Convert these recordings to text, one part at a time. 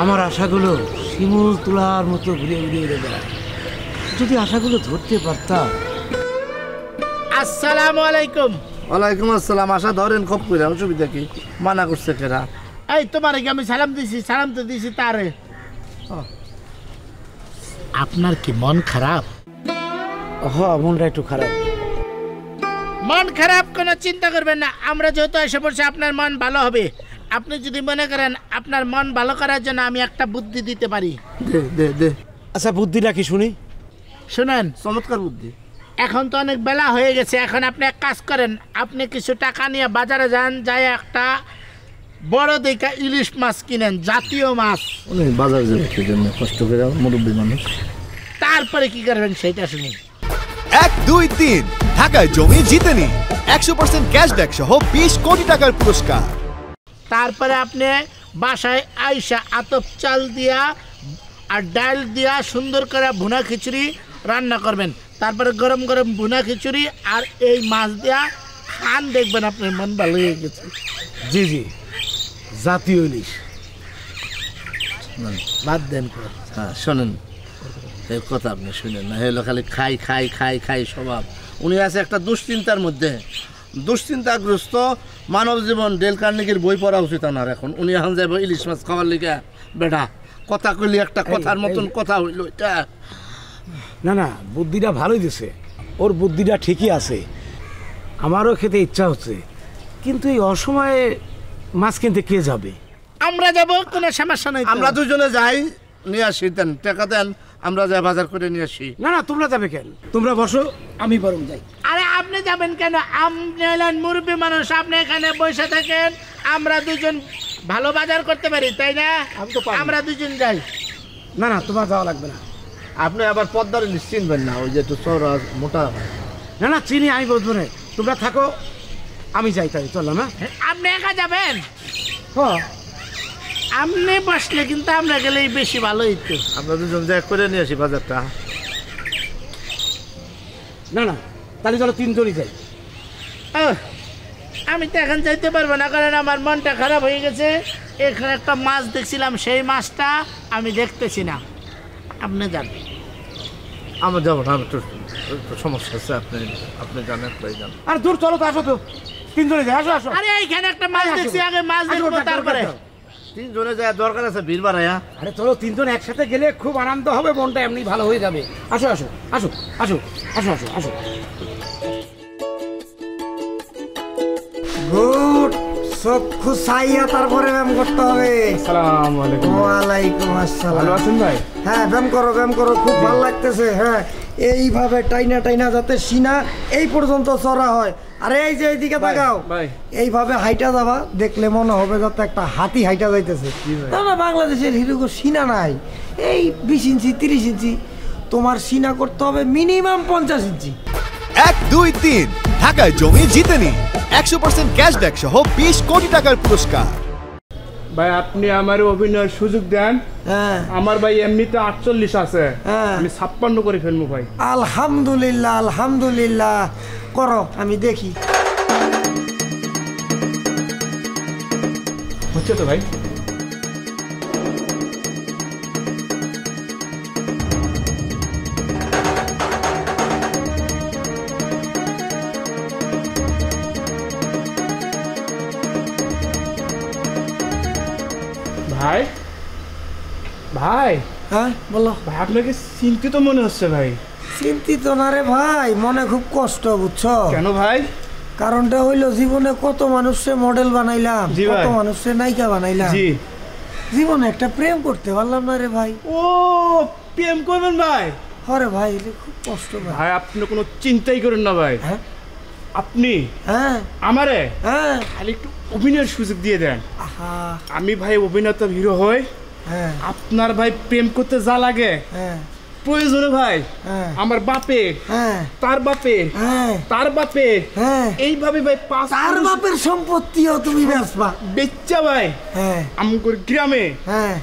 আমার আশাগুলো শিমুল তুলার মতো ঘুরে ঘুরে উড়ে বেড়ায়। যদি আশাগুলো ধরতে পারতাম। আসসালামু আলাইকুম। ওয়ালাইকুম আসসালাম। আশা ধরেন খুব করে, অসুবিধা কি? মানা করছে কেরা? এই তোমার কি আমি সালাম দিছি? সালাম তো দিছি তারে। আপনার কি মন খারাপ? মনটা একটু খারাপ। মন খারাপ কোনো চিন্তা করবেন না, আমরা যেহেতু এসে পড়ছি আপনার মন ভালো হবে। আপনি যদি মনে করেন আপনার মন ভালো করার জন্য আমি একটা বুদ্ধি দিতে পারি। দে দে দে। আচ্ছা বুদ্ধিটা কি শুনি? শুনেন, চমৎকার বুদ্ধি। এখন তো অনেক বেলা হয়ে গেছে, এখন আপনি এক কাজ করেন, আপনি কিছু টাকা নিয়ে বাজারে যান, যাই একটা বড় দেখা ইলিশ মাছ কিনেন, জাতীয় মাছ। উনি বাজার যাবে কি জন্য? কষ্ট করে মুরব্বী মানুষ। তারপরে কি করবেন সেটা শুনি। 1, 2, 3 ঢাকায় জমি জিতে নিন 100% ক্যাশব্যাক সহ 20 কোটি টাকার পুরস্কার। তারপরে আপনি বাসায় আইসা আতপ চাল দিয়া আর ডাল দিয়া সুন্দর করে ভুনা খিচুড়ি রান্না করবেন। তারপরে গরম গরম ভুনা খিচুড়ি আর এই মাছ দিয়া খান, দেখবেন আপনার মন ভালো হয়ে গেছে। জি জি, জাতীয় ইলিশ। বাদ দেন। হ্যাঁ শোনেন, এই কথা আপনি শুনেন না। হলো খালি খাই খাই খাই খাই স্বভাব। উনি আছে একটা দুশ্চিন্তার মধ্যে, দুশ্চিন্তাগ্রস্ত মানব জীবন। ডেল কার্নেগির বই পড়া উচিত আমার এখন। উনি এখন যাবো ইলিশ মাছ খাওয়ার লিগে। বেটা কথা কইলি একটা কথার মতন কথা হইল এটা। না না, বুদ্ধিটা ভালোই দিছে, ওর বুদ্ধিটা ঠিকই আছে। আমারও খেতে ইচ্ছা হচ্ছে, কিন্তু এই অসময়ে মাছ কিনতে কে যাবে? আমরা যাব, কোনো সমস্যা নাই। আমরা দুজনে যাই, নিয়ে আসি। দেন টাকা দেন, আমরা যাই বাজার করে নিয়ে আসি। না না, তোমরা যাবে কেন? তোমরা বসো, আমি বরং যাই। আরে আপনি যাবেন কেন? আপনি হলেন মুরব্বী মানুষ, আপনি এখানে বসে থাকেন, আমরা দুজন ভালো বাজার করতে পারি, তাই না? আমরা দুজন যাই। না না, তোমার যাওয়া লাগবে না। আপনি আবার পদ্মার ইলিশ চিনবেন না, ওই যে একটু চওড়া মোটা। না না, চিনি, আমি বলবো না। তোমরা থাকো, আমি যাই। তাই চললাম। হ্যাঁ, আপনি একা যাবেন? হ্যাঁ, আপনি বসলে কিন্তু আমরা গেলেই বেশি ভালো হইতো। আমরা দুজন যাই করে নিয়ে আসি বাজারটা। না না, তাহলে চলো তিনজনই যাই। আমি তো এখন যাইতে পারবো না, কারণ আমার মনটা খারাপ হয়ে গেছে। এখানে একটা মাছ দেখছিলাম, সেই মাছটা আমি দেখতেছি না। আপনি যান। আমরা যাবো না, একটু সমস্যা আছে। আপনি জানেন, তাই জান। আর দূর চলো তো, আসো তো, তিনজনে যাই। আসো আসো। আরে এইখানে একটা মাছ দেখছি, আগে মাছ দেখবো তারপরে। তিনজনে যাওয়ার দরকার আছে, ভিড় বাড়াইয়া। আরে চলো, তিনজন একসাথে গেলে খুব আনন্দ হবে, মনটা এমনি ভালো হয়ে যাবে। আসো আসো আসো আসো আসো আসো আসো। গুড, চক্ষু চাইয়া তারপরে ব্যায়াম করতে হবে। আসসালামু আলাইকুম। ওয়ালাইকুম আসসালাম। ভালো আছেন ভাই? হ্যাঁ, ব্যায়াম করো ব্যায়াম করো, খুব ভালো লাগতেছে। হ্যাঁ, এইভাবে টাইনা টাইনা যাতে সিনা এই পর্যন্ত চড়া হয়। আরে এই যে এইদিকে তাকাও, এইভাবে হাইটা যাবা, দেখলে মনে হবে যাতে একটা হাতি হাইটা যাইতেছে। না, বাংলাদেশের হিরোগো সিনা নাই, এই 20 ইঞ্চি 30 ইঞ্চি। তোমার সিনা করতে হবে মিনিমাম 50 ইঞ্চি। 1, 2, 3 ঢাকায় জমি জিতে নিন 100% ক্যাশব্যাক সহ 20 কোটি টাকার পুরস্কার। ভাই আপনি আমার অভিনয়ের সুযোগ দেন। হ্যাঁ, আমার ভাই এমনিতে 48 আছে, হ্যাঁ। আমি 56 করে ফেলবো ভাই। আলহামদুলিল্লাহ আলহামদুলিল্লাহ, করো, আমি দেখি। হচ্ছে তো ভাই। ভাই ভাই হ্যাঁ বলো। ভাই আপনাকে চিন্তিত মনে হচ্ছে ভাই। চিন্তিত না রে ভাই, মনে খুব কষ্ট, বুঝছো? কেন ভাই? কারণটা হইলো, জীবনে কত মানুষে মডেল বানাইলাম, জি ভাই। কত মানুষে নায়িকা বানাইলাম, জি, জীবনে একটা প্রেম করতে পারলাম না রে ভাই। ও প্রেম করবেন ভাই? হরে ভাই, এটা খুব কষ্ট ভাই। ভাই আপনি কোনো চিন্তাই করেন না ভাই। হ্যাঁ আপনি হ্যাঁ আমারে হ্যাঁ। খালি একটু অভিনয়ের সুযোগ দিয়ে দেন। আহা, আমি ভাই অভিনেতা হিরো হই, হ্যাঁ আপনার ভাই প্রেম করতে যা লাগে হ্যাঁ প্রয়োজনে ভাই হ্যাঁ আমার বাপের, হ্যাঁ তার বাপের, হ্যাঁ তার বাপের, হ্যাঁ। এইভাবে ভাই পাঁচ তার বাপের সম্পত্তিও তুমি বেচবা? বেচ্চা ভাই হ্যাঁ আমগর গ্রামে হ্যাঁ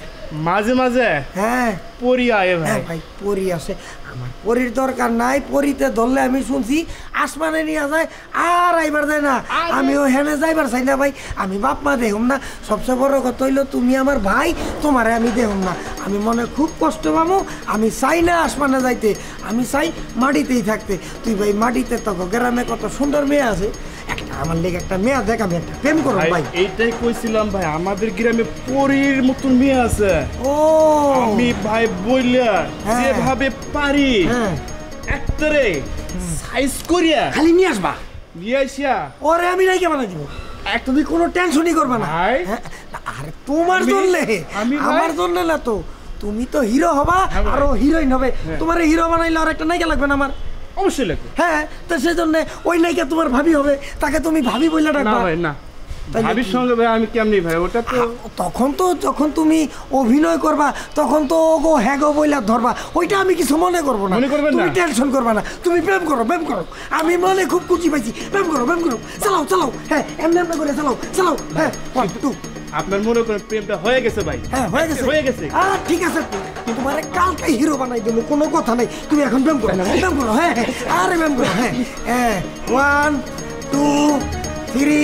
মাঝে মাঝে হ্যাঁ পরি আয় ভাই। হ্যাঁ ভাই, পরি আসে। আমার পরীর দরকার নাই, পরীতে ধরলে আমি শুনছি আসমানে নিয়ে যায় আর আইবার যায় না। আমিও হেনে যাইবার চাই না ভাই, আমি বাপ মা দেহম না। সবচেয়ে বড় কথা হইলো তুমি আমার ভাই, তোমারে আমি দেহম না। আমি মনে খুব কষ্ট পাবো, আমি চাই না আসমানে যাইতে, আমি চাই মাটিতেই থাকতে। তুই ভাই মাটিতে তখন গ্রামে কত সুন্দর মেয়ে আছে, একটা আমার লেগে একটা মেয়ে দেখ, আমি একটা প্রেম করব ভাই। এইটাই কইছিলাম ভাই, আমাদের গ্রামে পরীর মতন মেয়ে আছে। ও আমি ভাই বইলা যেভাবে পারি একটারে সাইজ করিয়া খালি নিয়ে আসবা, নিয়ে আইসা ওরে আমি নাই কেমন দিব, তুমি কোনো টেনশনই করবে না। আরে তোমার জন্য, আমার জন্য না তো। তুমি তো হিরো হবা আর ও হিরোইন হবে, তোমার হিরো বানাইলে আর একটা নায়িকা লাগবে না আমার? অবশ্যই লাগবে। হ্যাঁ, তো সেই জন্য ওই নায়িকা তোমার ভাবি হবে, তাকে তুমি ভাবি বইলা ডাকবা। না ভাই না, ভাবির সঙ্গে ভাই আমি কেমনি ভাই, ওটা তো তখন তো যখন তুমি অভিনয় করবা তখন তো ওগো হ্যাগো বইলা ধরবা, ওইটা আমি কিছু মনে করবো না, তুমি টেনশন করবা না। তুমি প্রেম করো, প্রেম করো, আমি মনে খুব খুশি পাইছি। প্রেম করো, প্রেম করো, চালাও চালাও, হ্যাঁ এমনি এমনি করে চালাও চালাও। হ্যাঁ 1 2। আপনার মনে করেন প্রেমটা হয়ে গেছে ভাই? হ্যাঁ হয়ে গেছে, হয়ে গেছে। ঠিক আছে, তোমার কালকে হিরো বানাই দেবো, কোনো কথা নাই। তুমি এখন প্রেম করো, প্রেম করো। হ্যাঁ আরে প্রেম করো। হ্যাঁ 1 2 3